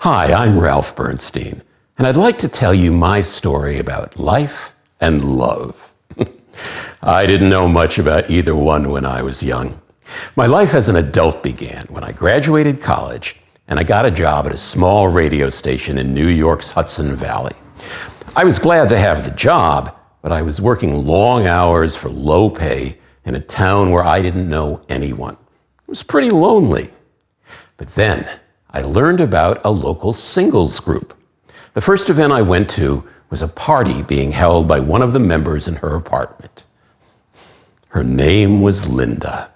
Hi, I'm Ralph Bernstein, and I'd like to tell you my story about life and love. I didn't know much about either one when I was young. My life as an adult began when I graduated college and I got a job at a small radio station in New York's Hudson Valley. I was glad to have the job, but I was working long hours for low pay in a town where I didn't know anyone. It was pretty lonely. But then I learned about a local singles group. The first event I went to was a party being held by one of the members in her apartment. Her name was Linda.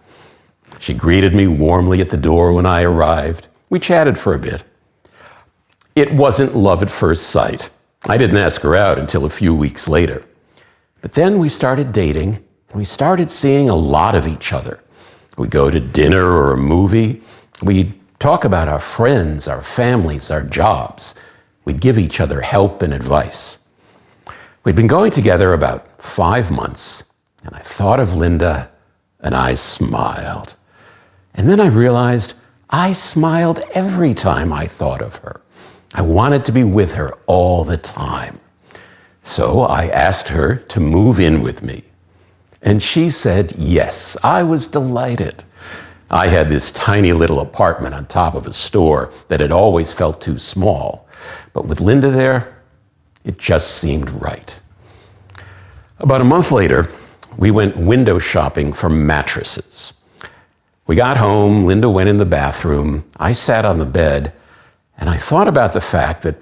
She greeted me warmly at the door when I arrived. We chatted for a bit. It wasn't love at first sight. I didn't ask her out until a few weeks later. But then we started dating, and we started seeing a lot of each other. We'd go to dinner or a movie. We'd talk about our friends, our families, our jobs. We'd give each other help and advice. We'd been going together about 5 months, and I thought of Linda, and I smiled. And then I realized I smiled every time I thought of her. I wanted to be with her all the time. So I asked her to move in with me. And she said yes. I was delighted. I had this tiny little apartment on top of a store that had always felt too small. But with Linda there, it just seemed right. About a month later, we went window shopping for mattresses. We got home, Linda went in the bathroom, I sat on the bed, and I thought about the fact that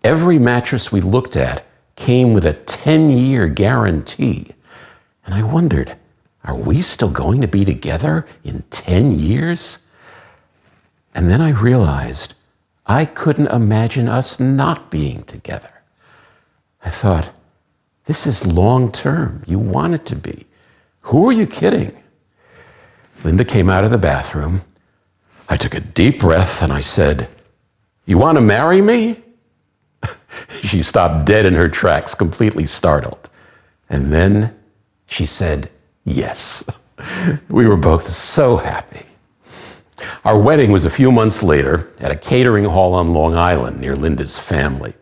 every mattress we looked at came with a 10-year guarantee. And I wondered, are we still going to be together in 10 years? And then I realized I couldn't imagine us not being together. I thought, this is long term. You want it to be. Who are you kidding? Linda came out of the bathroom. I took a deep breath and I said, "You want to marry me?" She stopped dead in her tracks, completely startled. And then she said, yes. We were both so happy. Our wedding was a few months later at a catering hall on Long Island near Linda's family.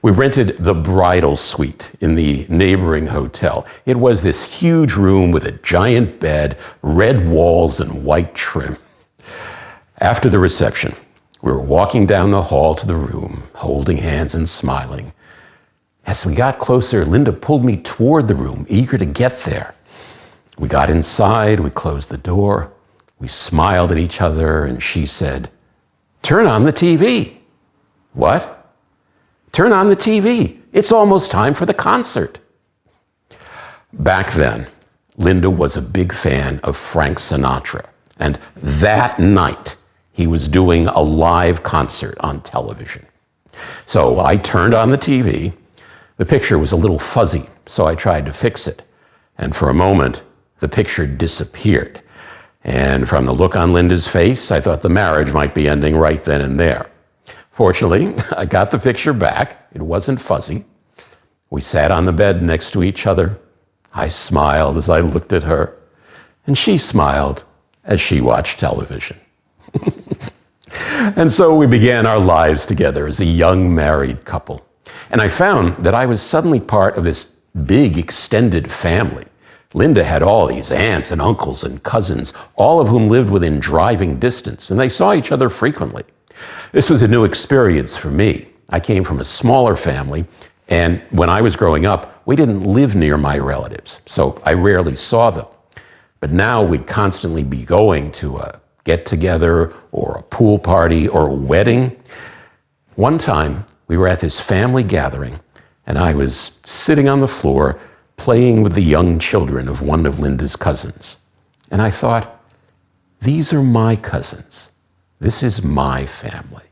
We rented the bridal suite in the neighboring hotel. It was this huge room with a giant bed, red walls, and white trim. After the reception, we were walking down the hall to the room, holding hands and smiling. As we got closer, Linda pulled me toward the room, eager to get there. We got inside, we closed the door, we smiled at each other, and she said, "Turn on the TV." What? "Turn on the TV. It's almost time for the concert." Back then, Linda was a big fan of Frank Sinatra, and that night, he was doing a live concert on television. So I turned on the TV. The picture was a little fuzzy, so I tried to fix it. And for a moment, the picture disappeared. And from the look on Linda's face, I thought the marriage might be ending right then and there. Fortunately, I got the picture back. It wasn't fuzzy. We sat on the bed next to each other. I smiled as I looked at her, and she smiled as she watched television. And so we began our lives together as a young married couple. And I found that I was suddenly part of this big extended family. Linda had all these aunts and uncles and cousins, all of whom lived within driving distance, and they saw each other frequently. This was a new experience for me. I came from a smaller family, and when I was growing up, we didn't live near my relatives, so I rarely saw them. But now we'd constantly be going to a get-together or a pool party or a wedding. One time, we were at this family gathering, and I was sitting on the floor playing with the young children of one of Linda's cousins. And I thought, these are my cousins. This is my family.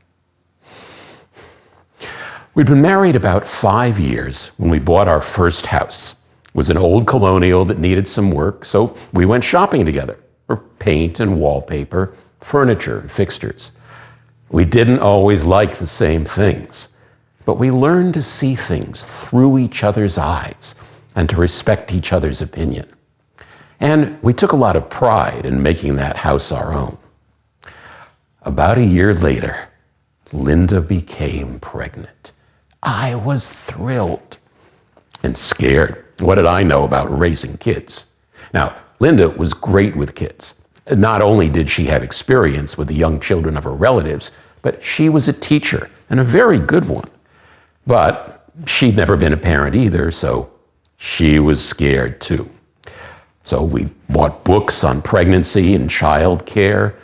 We'd been married about 5 years when we bought our first house. It was an old colonial that needed some work, so we went shopping together for paint and wallpaper, furniture and fixtures. We didn't always like the same things, but we learned to see things through each other's eyes and to respect each other's opinion. And we took a lot of pride in making that house our own. About a year later, Linda became pregnant. I was thrilled and scared. What did I know about raising kids? Now, Linda was great with kids. Not only did she have experience with the young children of her relatives, but she was a teacher, and a very good one. But she'd never been a parent either, so she was scared too. So we bought books on pregnancy and child care.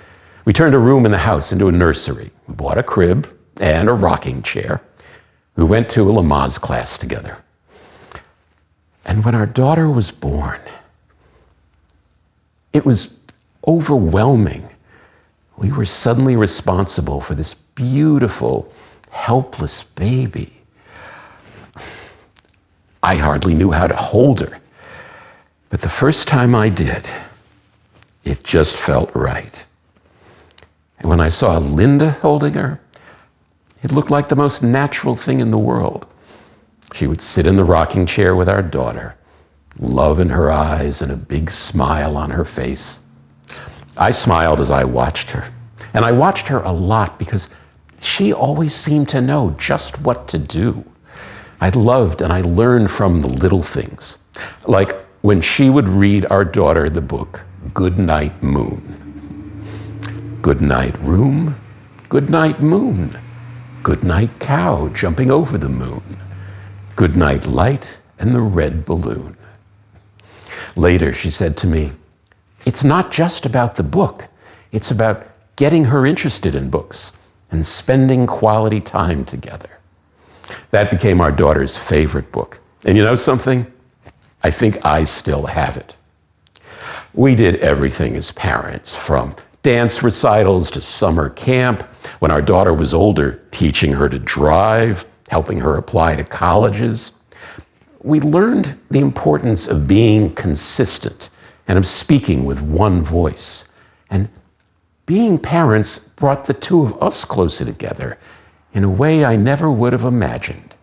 We turned a room in the house into a nursery. We bought a crib and a rocking chair. We went to a Lamaze class together. And when our daughter was born, it was overwhelming. We were suddenly responsible for this beautiful, helpless baby. I hardly knew how to hold her. But the first time I did, it just felt right. And when I saw Linda holding her, it looked like the most natural thing in the world. She would sit in the rocking chair with our daughter, love in her eyes and a big smile on her face. I smiled as I watched her. And I watched her a lot because she always seemed to know just what to do. I loved and I learned from the little things. Like when she would read our daughter the book, Good Night Moon. Good night room, good night moon. Good night cow jumping over the moon. Good night light and the red balloon. Later she said to me, it's not just about the book. It's about getting her interested in books and spending quality time together. That became our daughter's favorite book. And you know something? I think I still have it. We did everything as parents, from dance recitals to summer camp. When our daughter was older, teaching her to drive, helping her apply to colleges. We learned the importance of being consistent and of speaking with one voice. And being parents brought the two of us closer together in a way I never would have imagined.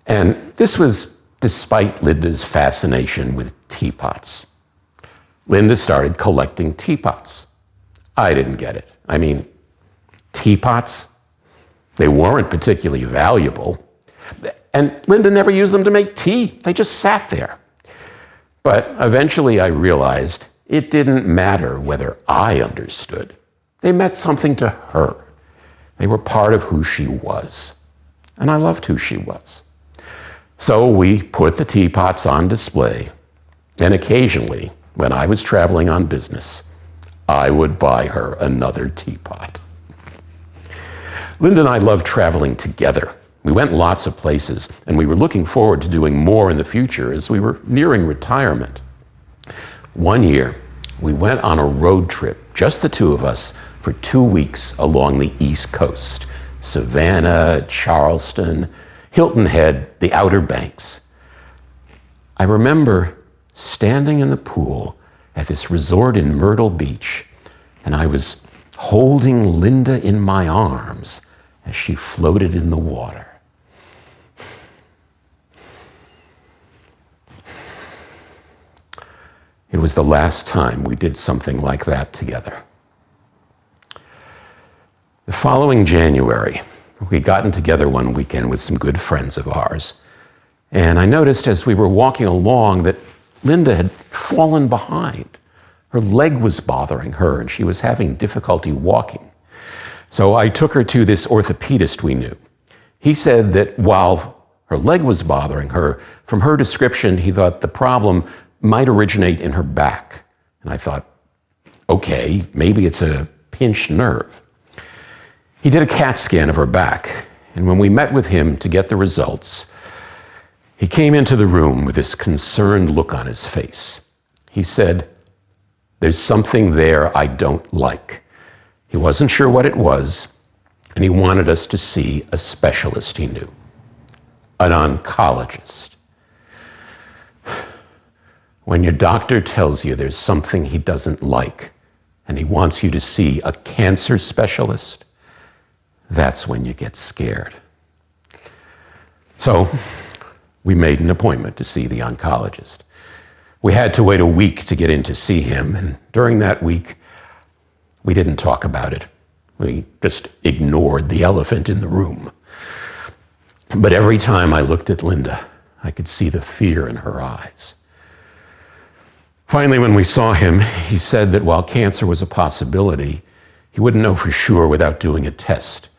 And this was despite Linda's fascination with teapots. Linda started collecting teapots. I didn't get it. I mean, teapots? They weren't particularly valuable. And Linda never used them to make tea. They just sat there. But eventually I realized it didn't matter whether I understood. They meant something to her. They were part of who she was. And I loved who she was. So we put the teapots on display. And occasionally, when I was traveling on business, I would buy her another teapot. Linda and I loved traveling together. We went lots of places, and we were looking forward to doing more in the future as we were nearing retirement. One year, we went on a road trip, just the two of us, for 2 weeks along the East Coast. Savannah, Charleston, Hilton Head, the Outer Banks. I remember standing in the pool at this resort in Myrtle Beach, and I was holding Linda in my arms as she floated in the water. It was the last time we did something like that together. The following January, we'd gotten together one weekend with some good friends of ours. And I noticed as we were walking along that Linda had fallen behind. Her leg was bothering her and she was having difficulty walking. So I took her to this orthopedist we knew. He said that while her leg was bothering her, from her description, he thought the problem might originate in her back. And I thought, okay, maybe it's a pinched nerve. He did a CAT scan of her back, and when we met with him to get the results, he came into the room with this concerned look on his face. He said, there's something there I don't like. He wasn't sure what it was, and he wanted us to see a specialist he knew, an oncologist. When your doctor tells you there's something he doesn't like, and he wants you to see a cancer specialist, that's when you get scared. So we made an appointment to see the oncologist. We had to wait a week to get in to see him, and during that week, we didn't talk about it. We just ignored the elephant in the room. But every time I looked at Linda, I could see the fear in her eyes. Finally, when we saw him, he said that while cancer was a possibility, he wouldn't know for sure without doing a test.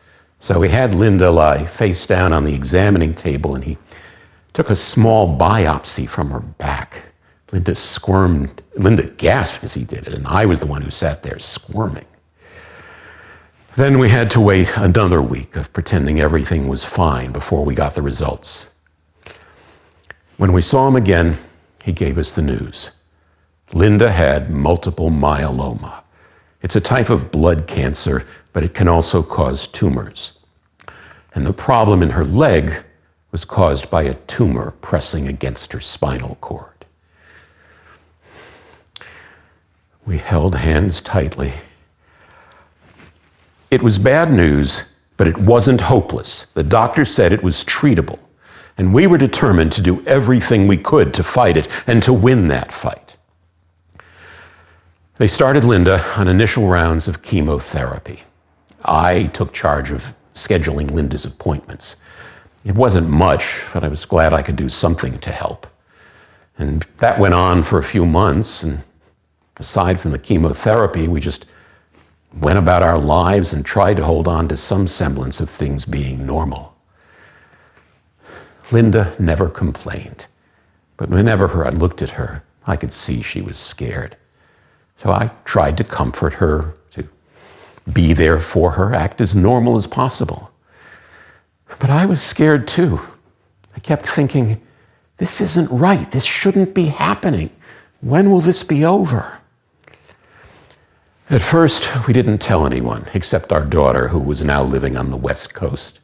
So we had Linda lie face down on the examining table, and he took a small biopsy from her back. Linda squirmed. Linda gasped as he did it, and I was the one who sat there squirming. Then we had to wait another week of pretending everything was fine before we got the results. When we saw him again, he gave us the news. Linda had multiple myeloma. It's a type of blood cancer, but it can also cause tumors. And the problem in her leg was caused by a tumor pressing against her spinal cord. We held hands tightly. It was bad news, but it wasn't hopeless. The doctor said it was treatable, and we were determined to do everything we could to fight it and to win that fight. They started Linda on initial rounds of chemotherapy. I took charge of scheduling Linda's appointments. It wasn't much, but I was glad I could do something to help. And that went on for a few months, and aside from the chemotherapy, we just went about our lives and tried to hold on to some semblance of things being normal. Linda never complained, but whenever I looked at her, I could see she was scared. So I tried to comfort her, to be there for her, act as normal as possible. But I was scared too. I kept thinking, this isn't right. This shouldn't be happening. When will this be over? At first, we didn't tell anyone except our daughter, who was now living on the West Coast.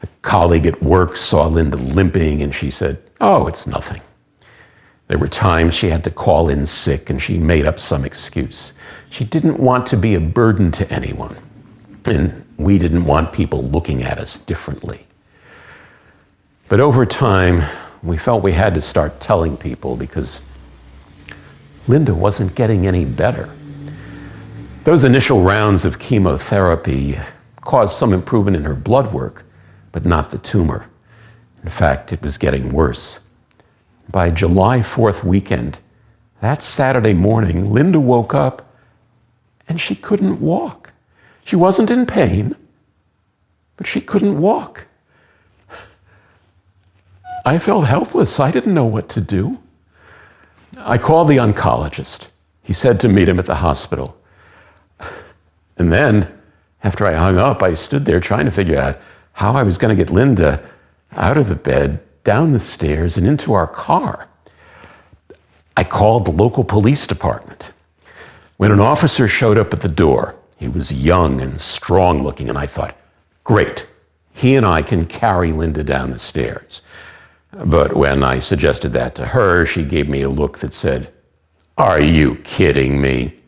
A colleague at work saw Linda limping, and she said, "Oh, it's nothing." There were times she had to call in sick, and she made up some excuse. She didn't want to be a burden to anyone, and we didn't want people looking at us differently. But over time, we felt we had to start telling people because Linda wasn't getting any better. Those initial rounds of chemotherapy caused some improvement in her blood work, but not the tumor. In fact, it was getting worse. By July 4th weekend, that Saturday morning, Linda woke up and she couldn't walk. She wasn't in pain, but she couldn't walk. I felt helpless. I didn't know what to do. I called the oncologist. He said to meet him at the hospital. And then, after I hung up, I stood there trying to figure out how I was going to get Linda out of the bed, down the stairs, and into our car. I called the local police department. When an officer showed up at the door, he was young and strong looking, and I thought, great, he and I can carry Linda down the stairs. But when I suggested that to her, she gave me a look that said, "Are you kidding me?"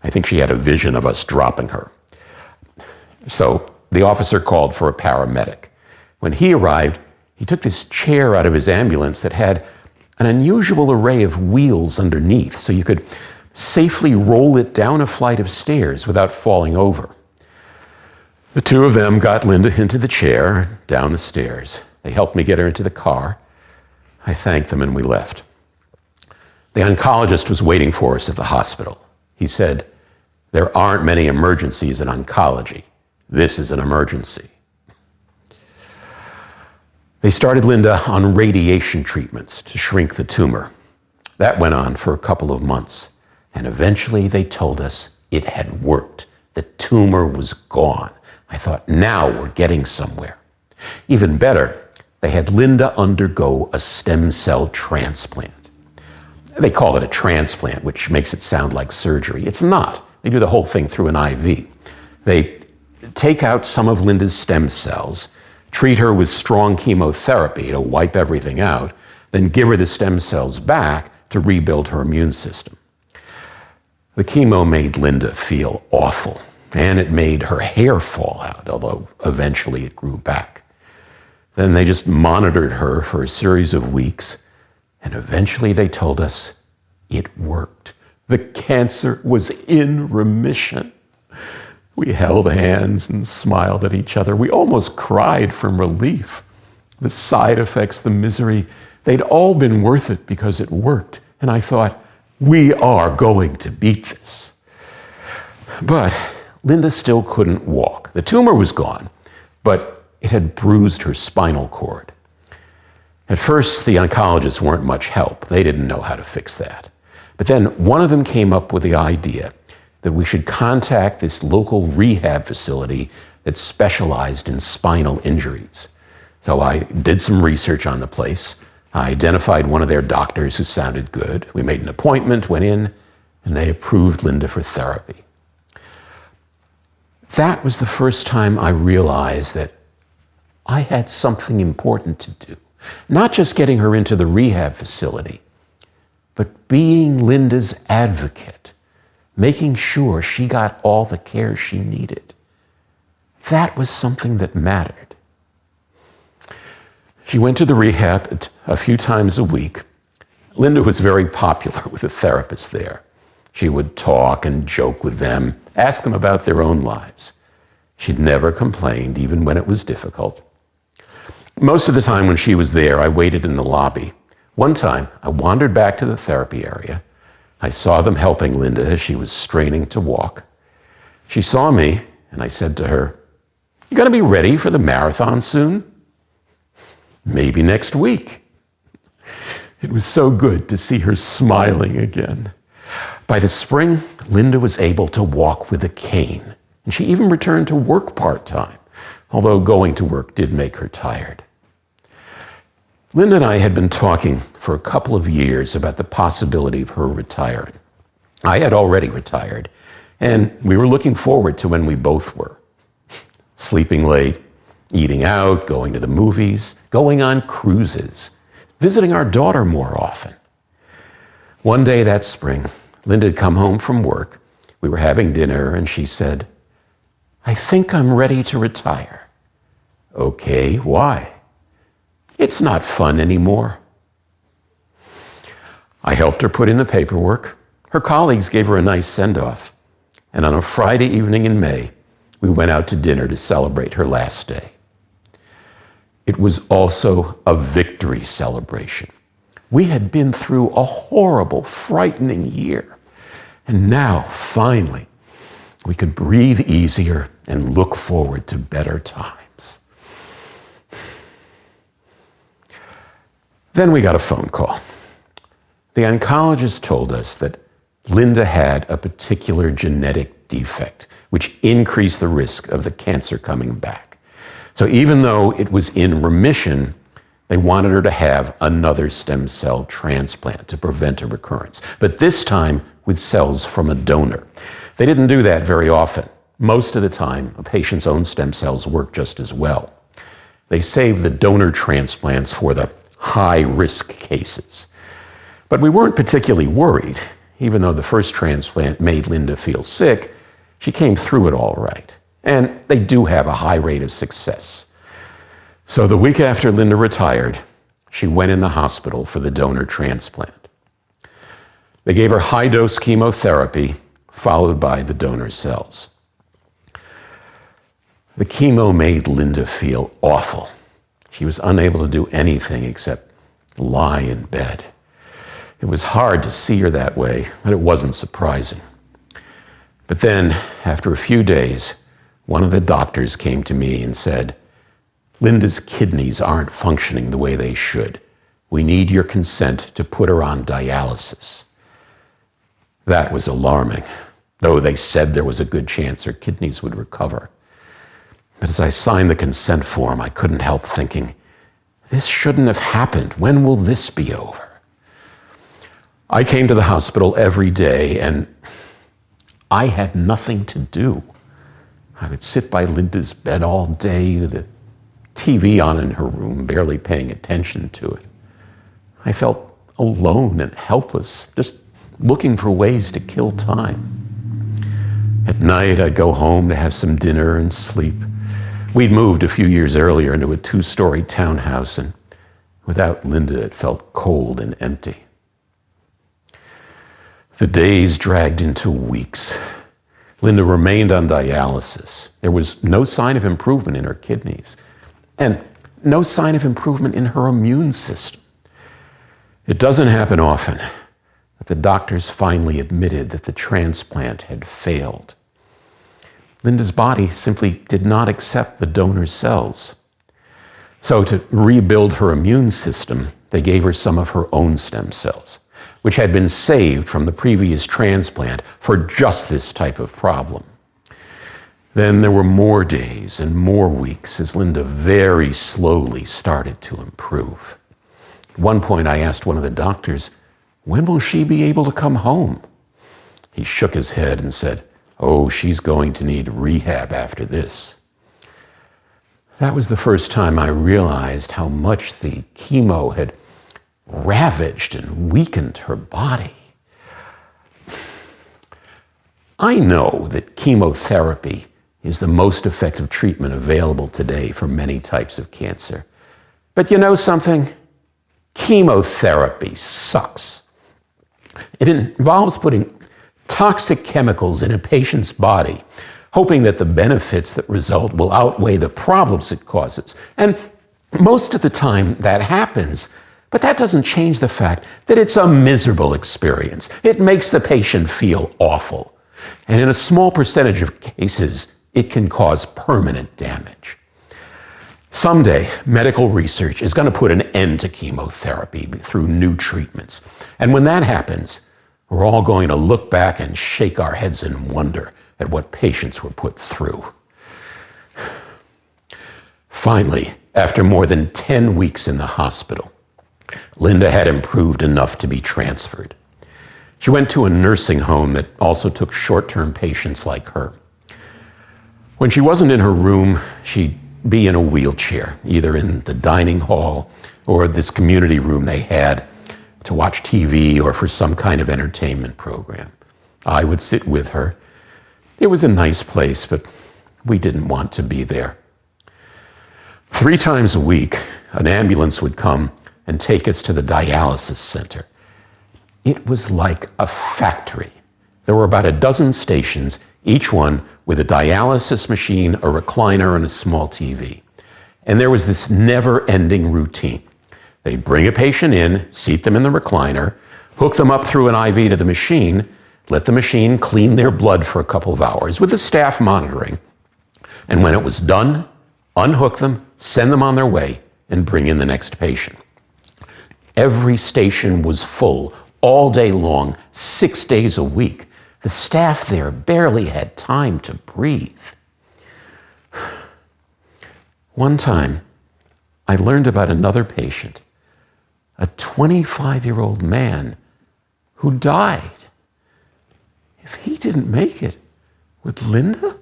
I think she had a vision of us dropping her. So the officer called for a paramedic. When he arrived, he took this chair out of his ambulance that had an unusual array of wheels underneath, so you could safely roll it down a flight of stairs without falling over. The two of them got Linda into the chair, down the stairs. They helped me get her into the car. I thanked them and we left. The oncologist was waiting for us at the hospital. He said, "There aren't many emergencies in oncology. This is an emergency." They started Linda on radiation treatments to shrink the tumor. That went on for a couple of months, and eventually they told us it had worked. The tumor was gone. I thought, now we're getting somewhere. Even better, they had Linda undergo a stem cell transplant. They call it a transplant, which makes it sound like surgery. It's not. They do the whole thing through an IV. They take out some of Linda's stem cells, treat her with strong chemotherapy to wipe everything out, then give her the stem cells back to rebuild her immune system. The chemo made Linda feel awful, and it made her hair fall out, although eventually it grew back. Then they just monitored her for a series of weeks, and eventually they told us it worked. The cancer was in remission. We held hands and smiled at each other. We almost cried from relief. The side effects, the misery, they'd all been worth it because it worked. And I thought, we are going to beat this. But Linda still couldn't walk. The tumor was gone, but it had bruised her spinal cord. At first, the oncologists weren't much help. They didn't know how to fix that. But then one of them came up with the idea that we should contact this local rehab facility that specialized in spinal injuries. So I did some research on the place. I identified one of their doctors who sounded good. We made an appointment, went in, and they approved Linda for therapy. That was the first time I realized that I had something important to do. Not just getting her into the rehab facility, but being Linda's advocate, making sure she got all the care she needed. That was something that mattered. She went to the rehab a few times a week. Linda was very popular with the therapists there. She would talk and joke with them, ask them about their own lives. She'd never complained, even when it was difficult. Most of the time when she was there, I waited in the lobby. One time, I wandered back to the therapy area. I saw them helping Linda as she was straining to walk. She saw me, and I said to her, "You gonna be ready for the marathon soon?" "Maybe next week." It was so good to see her smiling again. By the spring, Linda was able to walk with a cane, and she even returned to work part-time, although going to work did make her tired. Linda and I had been talking for a couple of years about the possibility of her retiring. I had already retired, and we were looking forward to when we both were. Sleeping late, eating out, going to the movies, going on cruises, visiting our daughter more often. One day that spring, Linda had come home from work. We were having dinner, and she said, "I think I'm ready to retire." "Okay, why?" "It's not fun anymore." I helped her put in the paperwork. Her colleagues gave her a nice send-off. And on a Friday evening in May, we went out to dinner to celebrate her last day. It was also a victory celebration. We had been through a horrible, frightening year. And now, finally, we could breathe easier and look forward to better times. Then we got a phone call. The oncologist told us that Linda had a particular genetic defect, which increased the risk of the cancer coming back. So even though it was in remission, they wanted her to have another stem cell transplant to prevent a recurrence, but this time with cells from a donor. They didn't do that very often. Most of the time, a patient's own stem cells work just as well. They saved the donor transplants for the high-risk cases. But we weren't particularly worried. Even though the first transplant made Linda feel sick, she came through it all right. And they do have a high rate of success. So the week after Linda retired, she went in the hospital for the donor transplant. They gave her high-dose chemotherapy, followed by the donor cells. The chemo made Linda feel awful. She was unable to do anything except lie in bed. It was hard to see her that way, but it wasn't surprising. But then, after a few days, one of the doctors came to me and said, "Linda's kidneys aren't functioning the way they should. We need your consent to put her on dialysis." That was alarming, though they said there was a good chance her kidneys would recover. But as I signed the consent form, I couldn't help thinking, this shouldn't have happened. When will this be over? I came to the hospital every day, and I had nothing to do. I would sit by Linda's bed all day with the TV on in her room, barely paying attention to it. I felt alone and helpless, just looking for ways to kill time. At night, I'd go home to have some dinner and sleep. We'd moved a few years earlier into a 2-story townhouse, and without Linda, it felt cold and empty. The days dragged into weeks. Linda remained on dialysis. There was no sign of improvement in her kidneys and no sign of improvement in her immune system. It doesn't happen often that the doctors finally admitted that the transplant had failed. Linda's body simply did not accept the donor's cells. So to rebuild her immune system, they gave her some of her own stem cells, which had been saved from the previous transplant for just this type of problem. Then there were more days and more weeks as Linda very slowly started to improve. At one point, I asked one of the doctors, "When will she be able to come home?" He shook his head and said, "Oh, she's going to need rehab after this." That was the first time I realized how much the chemo had ravaged and weakened her body. I know that chemotherapy is the most effective treatment available today for many types of cancer. But you know something? Chemotherapy sucks. It involves putting toxic chemicals in a patient's body, hoping that the benefits that result will outweigh the problems it causes. And most of the time that happens, but that doesn't change the fact that it's a miserable experience. It makes the patient feel awful. And in a small percentage of cases, it can cause permanent damage. Someday, medical research is going to put an end to chemotherapy through new treatments. And when that happens, we're all going to look back and shake our heads in wonder at what patients were put through. Finally, after more than 10 weeks in the hospital, Linda had improved enough to be transferred. She went to a nursing home that also took short-term patients like her. When she wasn't in her room, she'd be in a wheelchair, either in the dining hall or this community room they had to watch TV or for some kind of entertainment program. I would sit with her. It was a nice place, but we didn't want to be there. 3 times a week, an ambulance would come and take us to the dialysis center. It was like a factory. There were about a dozen stations, each one with a dialysis machine, a recliner, and a small TV. And there was this never-ending routine. They'd bring a patient in, seat them in the recliner, hook them up through an IV to the machine, let the machine clean their blood for a couple of hours with the staff monitoring. And when it was done, unhook them, send them on their way, and bring in the next patient. Every station was full all day long, 6 days a week. The staff there barely had time to breathe. One time, I learned about another patient, a 25-year-old man who died. If he didn't make it, would Linda?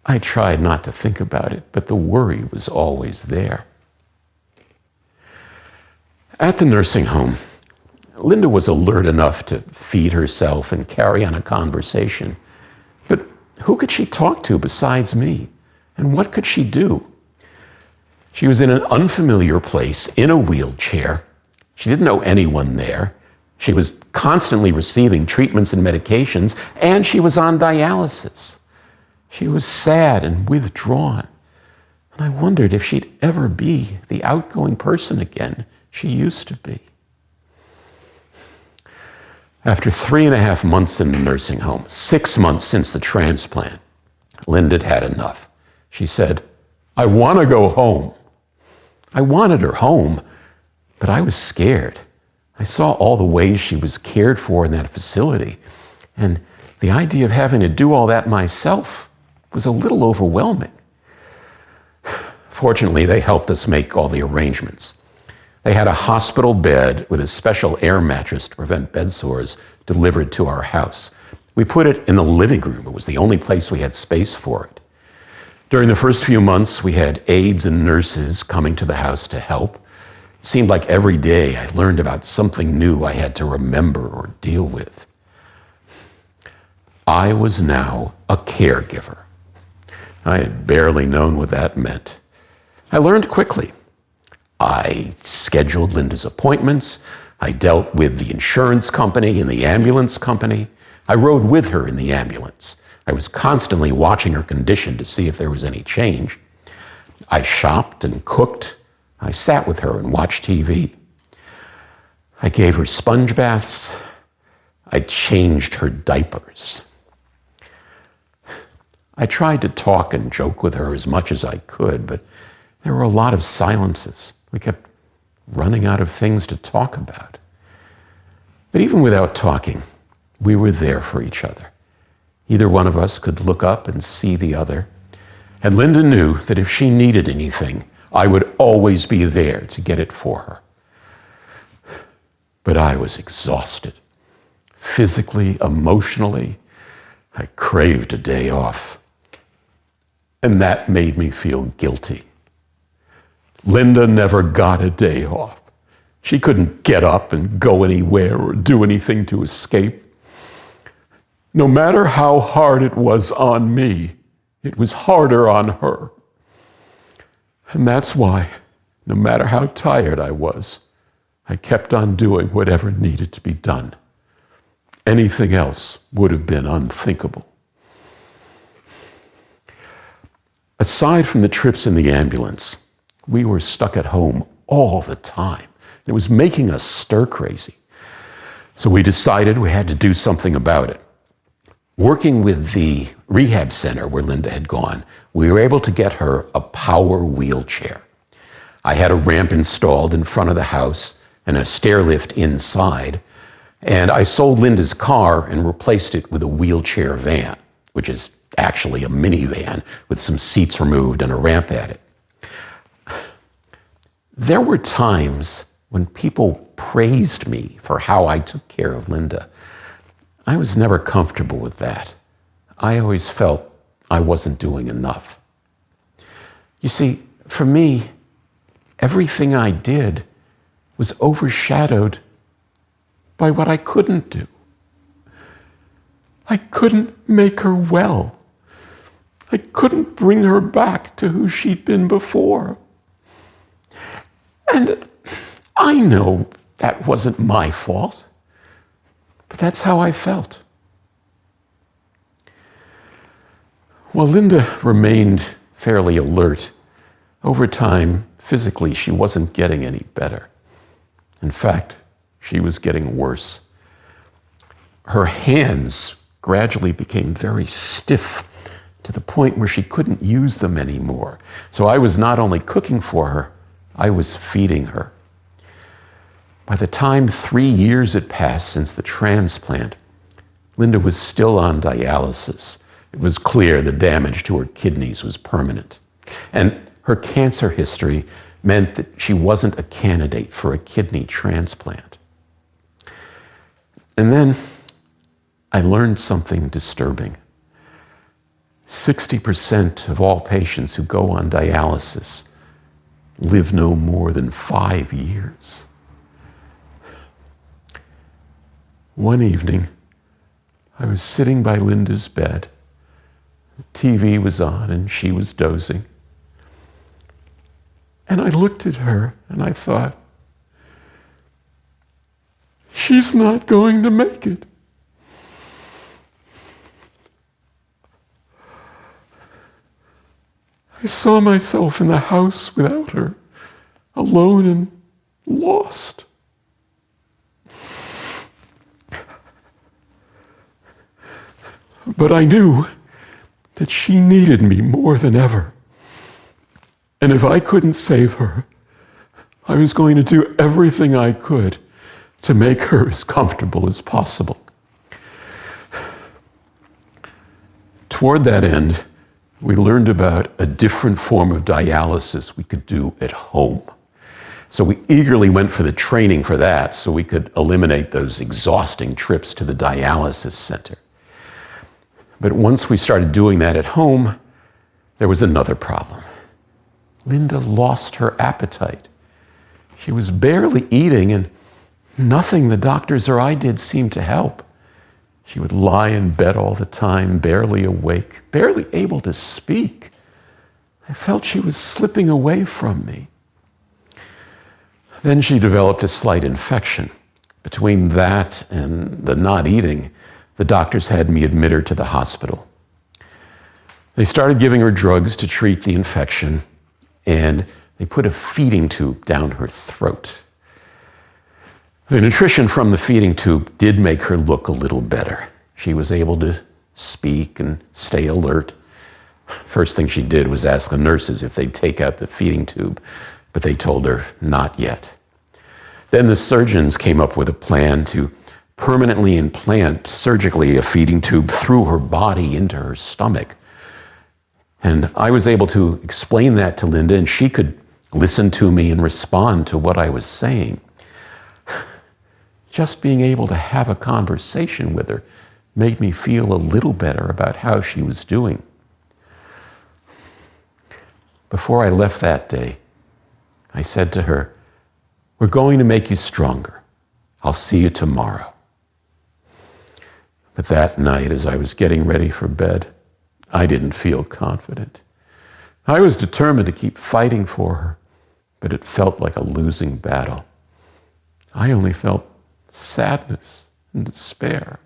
I tried not to think about it, but the worry was always there. At the nursing home, Linda was alert enough to feed herself and carry on a conversation. But who could she talk to besides me? And what could she do? She was in an unfamiliar place, in a wheelchair. She didn't know anyone there. She was constantly receiving treatments and medications, and she was on dialysis. She was sad and withdrawn. And I wondered if she'd ever be the outgoing person again she used to be. After 3.5 months in the nursing home, 6 months since the transplant, Linda had had enough. She said, "I want to go home." I wanted her home, but I was scared. I saw all the ways she was cared for in that facility, and the idea of having to do all that myself was a little overwhelming. Fortunately, they helped us make all the arrangements. They had a hospital bed with a special air mattress to prevent bed sores delivered to our house. We put it in the living room. It was the only place we had space for it. During the first few months, we had aides and nurses coming to the house to help. It seemed like every day I learned about something new I had to remember or deal with. I was now a caregiver. I had barely known what that meant. I learned quickly. I scheduled Linda's appointments. I dealt with the insurance company and the ambulance company. I rode with her in the ambulance. I was constantly watching her condition to see if there was any change. I shopped and cooked. I sat with her and watched TV. I gave her sponge baths. I changed her diapers. I tried to talk and joke with her as much as I could, but there were a lot of silences. We kept running out of things to talk about. But even without talking, we were there for each other. Either one of us could look up and see the other. And Linda knew that if she needed anything, I would always be there to get it for her. But I was exhausted. Physically, emotionally, I craved a day off. And that made me feel guilty. Linda never got a day off. She couldn't get up and go anywhere or do anything to escape. No matter how hard it was on me, it was harder on her. And that's why, no matter how tired I was, I kept on doing whatever needed to be done. Anything else would have been unthinkable. Aside from the trips in the ambulance, we were stuck at home all the time. It was making us stir crazy. So we decided we had to do something about it. Working with the rehab center where Linda had gone, we were able to get her a power wheelchair. I had a ramp installed in front of the house and a stair lift inside, and I sold Linda's car and replaced it with a wheelchair van, which is actually a minivan with some seats removed and a ramp at it. There were times when people praised me for how I took care of Linda. I was never comfortable with that. I always felt I wasn't doing enough. You see, for me, everything I did was overshadowed by what I couldn't do. I couldn't make her well. I couldn't bring her back to who she'd been before. And I know that wasn't my fault, but that's how I felt. While Linda remained fairly alert, over time, physically, she wasn't getting any better. In fact, she was getting worse. Her hands gradually became very stiff to the point where she couldn't use them anymore. So I was not only cooking for her, I was feeding her. By the time 3 years had passed since the transplant, Linda was still on dialysis. It was clear the damage to her kidneys was permanent. And her cancer history meant that she wasn't a candidate for a kidney transplant. And then I learned something disturbing. 60% of all patients who go on dialysis live no more than 5 years. One evening, I was sitting by Linda's bed. The TV was on and she was dozing. And I looked at her and I thought, she's not going to make it. I saw myself in the house without her, alone and lost. But I knew that she needed me more than ever. And if I couldn't save her, I was going to do everything I could to make her as comfortable as possible. Toward that end, we learned about a different form of dialysis we could do at home. So we eagerly went for the training for that so we could eliminate those exhausting trips to the dialysis center. But once we started doing that at home, there was another problem. Linda lost her appetite. She was barely eating, and nothing the doctors or I did seemed to help. She would lie in bed all the time, barely awake, barely able to speak. I felt she was slipping away from me. Then she developed a slight infection. Between that and the not eating, the doctors had me admit her to the hospital. They started giving her drugs to treat the infection, and they put a feeding tube down her throat. The nutrition from the feeding tube did make her look a little better. She was able to speak and stay alert. First thing she did was ask the nurses if they'd take out the feeding tube, but they told her not yet. Then the surgeons came up with a plan to permanently implant surgically a feeding tube through her body into her stomach. And I was able to explain that to Linda, and she could listen to me and respond to what I was saying. Just being able to have a conversation with her made me feel a little better about how she was doing. Before I left that day, I said to her, "We're going to make you stronger. I'll see you tomorrow." But that night, as I was getting ready for bed, I didn't feel confident. I was determined to keep fighting for her, but it felt like a losing battle. I only felt sadness and despair.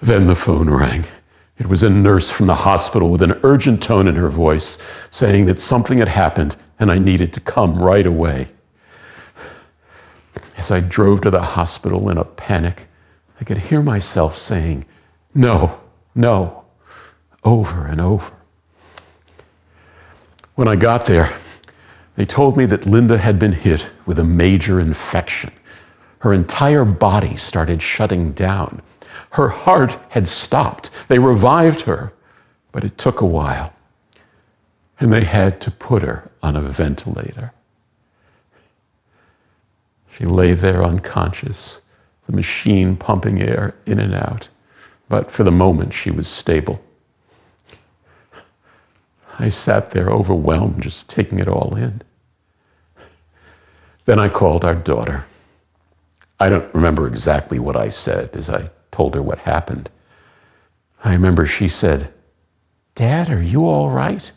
Then the phone rang. It was a nurse from the hospital with an urgent tone in her voice, saying that something had happened and I needed to come right away. As I drove to the hospital in a panic, I could hear myself saying, "No, no," over and over. When I got there, they told me that Linda had been hit with a major infection. Her entire body started shutting down. Her heart had stopped. They revived her, but it took a while. And they had to put her on a ventilator. She lay there unconscious, the machine pumping air in and out. But for the moment, she was stable. I sat there overwhelmed, just taking it all in. Then I called our daughter. I don't remember exactly what I said as I told her what happened. I remember she said, "Dad, are you all right?"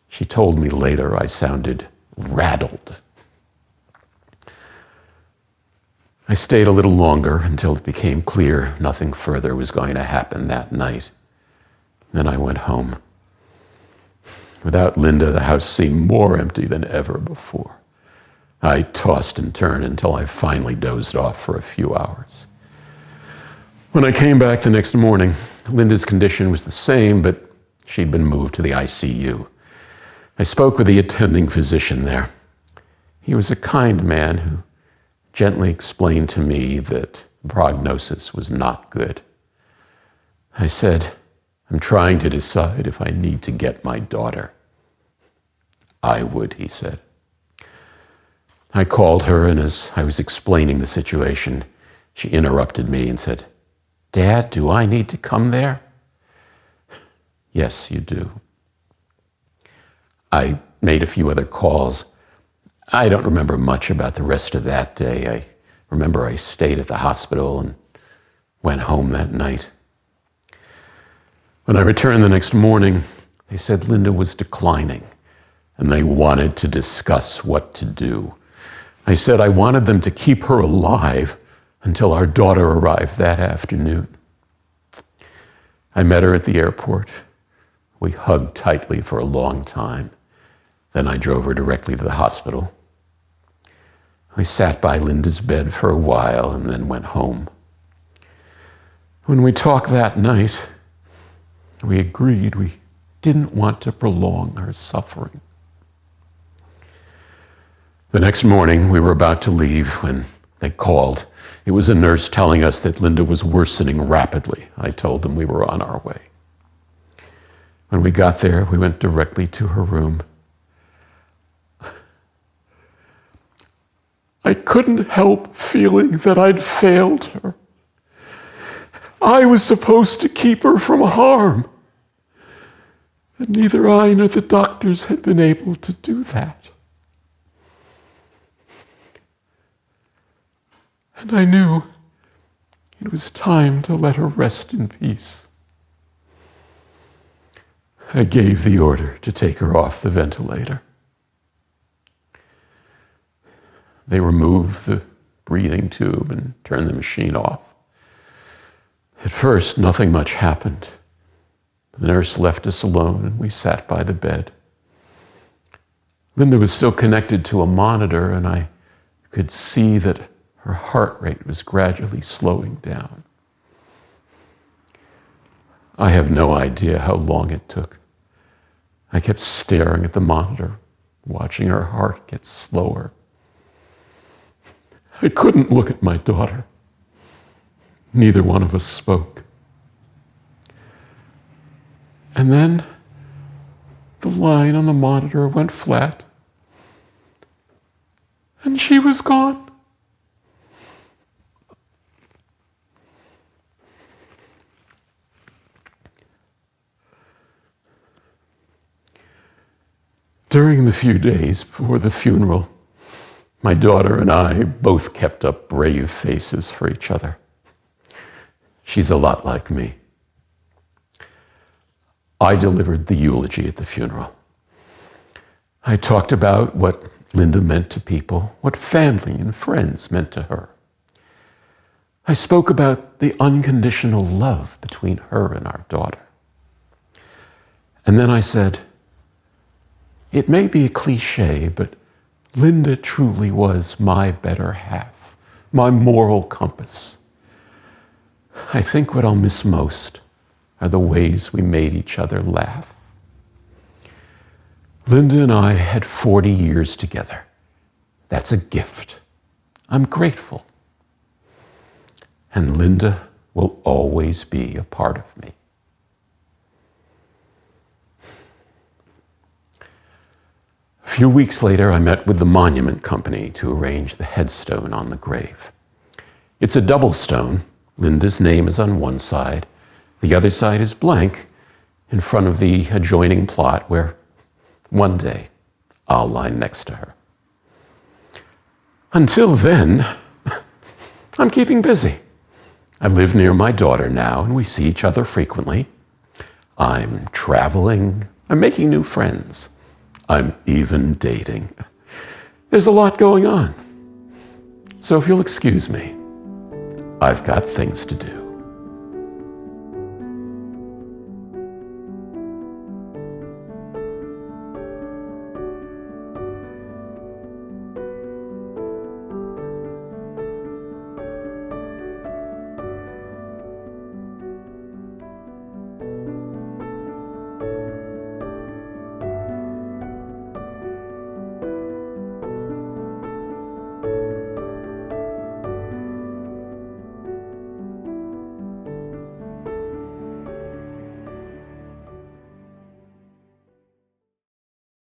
She told me later I sounded rattled. I stayed a little longer until it became clear nothing further was going to happen that night. Then I went home. Without Linda, the house seemed more empty than ever before. I tossed and turned until I finally dozed off for a few hours. When I came back the next morning, Linda's condition was the same, but she'd been moved to the ICU. I spoke with the attending physician there. He was a kind man who gently explained to me that the prognosis was not good. I said, "I'm trying to decide if I need to get my daughter." "I would," he said. I called her, and as I was explaining the situation, she interrupted me and said, "Dad, do I need to come there?" "Yes, you do." I made a few other calls. I don't remember much about the rest of that day. I remember I stayed at the hospital and went home that night. When I returned the next morning, they said Linda was declining, and they wanted to discuss what to do. I said I wanted them to keep her alive until our daughter arrived that afternoon. I met her at the airport. We hugged tightly for a long time. Then I drove her directly to the hospital. I sat by Linda's bed for a while and then went home. When we talked that night, we agreed we didn't want to prolong her suffering. The next morning, we were about to leave when they called. It was a nurse telling us that Linda was worsening rapidly. I told them we were on our way. When we got there, we went directly to her room. I couldn't help feeling that I'd failed her. I was supposed to keep her from harm. And neither I nor the doctors had been able to do that. And I knew it was time to let her rest in peace. I gave the order to take her off the ventilator. They removed the breathing tube and turned the machine off. At first, nothing much happened. The nurse left us alone and we sat by the bed. Linda was still connected to a monitor, and I could see that her heart rate was gradually slowing down. I have no idea how long it took. I kept staring at the monitor, watching her heart get slower. I couldn't look at my daughter. Neither one of us spoke. And then the line on the monitor went flat, and she was gone. During the few days before the funeral, my daughter and I both kept up brave faces for each other. She's a lot like me. I delivered the eulogy at the funeral. I talked about what Linda meant to people, what family and friends meant to her. I spoke about the unconditional love between her and our daughter. And then I said, it may be a cliche, but Linda truly was my better half, my moral compass. I think what I'll miss most are the ways we made each other laugh. Linda and I had 40 years together. That's a gift. I'm grateful. And Linda will always be a part of me. A few weeks later, I met with the monument company to arrange the headstone on the grave. It's a double stone. Linda's name is on one side. The other side is blank in front of the adjoining plot where one day I'll lie next to her. Until then, I'm keeping busy. I live near my daughter now, and we see each other frequently. I'm traveling. I'm making new friends. I'm even dating. There's a lot going on. So if you'll excuse me, I've got things to do.